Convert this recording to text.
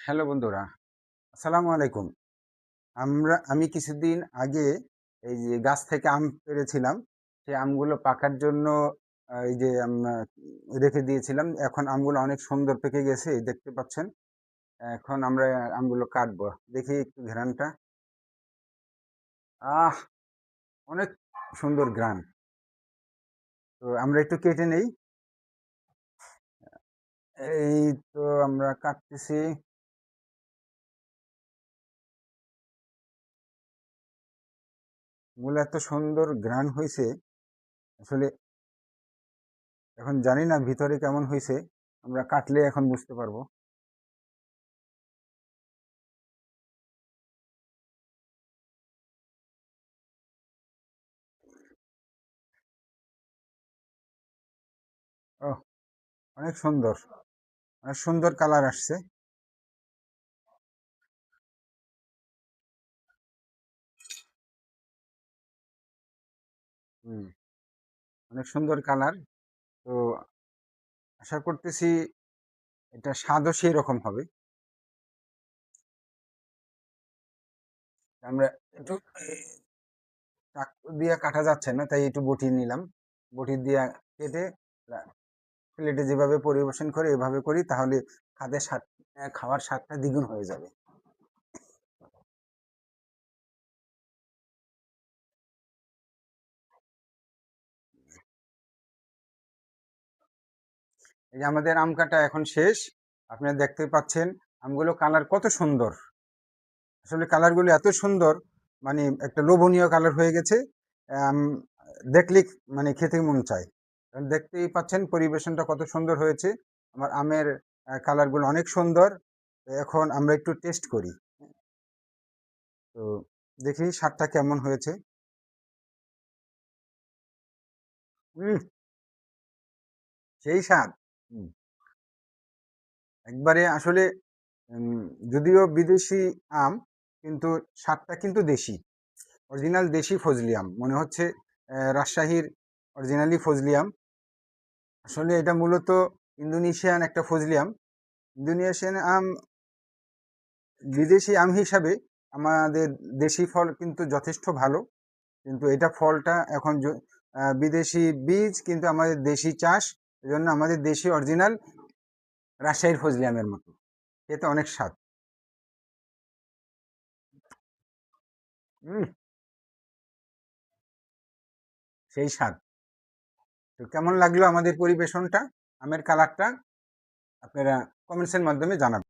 Hello বন্ধুরা, আসসালামু আলাইকুম। আমি কিছুদিন আগে এই যে গাছ থেকে আম পেড়েছিলাম। সেই আমগুলো পাকার জন্য এই যে রেখে দিয়েছিলাম। এখন আমগুলো অনেক সুন্দর পেকে গেছে, এই দেখতে পাচ্ছেন। এখন আমরা আমগুলো কাটবো। দেখি একটু ঘ্রাণটা। আহ! অনেক সুন্দর ঘ্রাণ। তো আমরা একটু কেটে নেই। এই তো আমরা কাটতেছি। মূল এত সুন্দর ঘ্রাণ হইছে, আসলে এখন জানি না ভিতরে কেমন হইছে। আমরা কাটলে এখন বুঝতে পারবো। ওহ! অনেক সুন্দর। অনেক সুন্দর কালার আসছে। হুম, অনেক সুন্দর কালার। তো আশা করতেছি এটা স্বাদও সেই রকম হবে। আমরা একটু চাকু দিয়ে কাটা যাচ্ছে না, তাই একটু বটি নিলাম। বটি দিয়ে কেটে প্লেটে যেভাবে পরিবেশন করে এভাবে করি, তাহলে খাওয়ার স্বাদটা দ্বিগুণ হয়ে যাবে। এই যে আমাদের আম কাটা এখন শেষ। আপনারা দেখতে পাচ্ছেন আমগুলো কালার কত সুন্দর। আসলে কালারগুলো এত সুন্দর, মানে একটা লোভনীয় কালার হয়ে গেছে। আম দেখলেই মানে খেতে মন চায়। কারণ দেখতেই পাচ্ছেন পরিবেশনটা কত সুন্দর হয়েছে। আমার আমের কালারগুলো অনেক সুন্দর। তো এখন আমরা একটু টেস্ট করি। তো দেখি স্বাদটা কেমন হয়েছে। হুম, সেই স্বাদ। হুম, একবারে আসলে উম যদিও বিদেশি আম, কিন্তু স্বাদটা কিন্তু দেশি। অরিজিনাল দেশি ফজলি আম। মনে হচ্ছে রাজশাহীর অরিজিনালি ফজলি আম। আসলে এটা মূলত ইন্দোনেশিয়ান একটা ফজলি আম। ইন্দোনেশিয়ান আম বিদেশি আম হিসাবে আমাদের দেশি ফল কিন্তু যথেষ্ট ভালো। কিন্তু এটা ফলটা এখন বিদেশি বীজ, কিন্তু আমাদের দেশি চাষ। এজন্য আমাদের দেশি অরিজিনাল রাজশাহীর ফজলি আমের মতো খেতে অনেক স্বাদ। হুম, সেই স্বাদ। তো কেমন লাগলো আমাদের পরিবেশনটা, আমের কালারটা, আপনারা কমেন্টসের মাধ্যমে জানাবেন।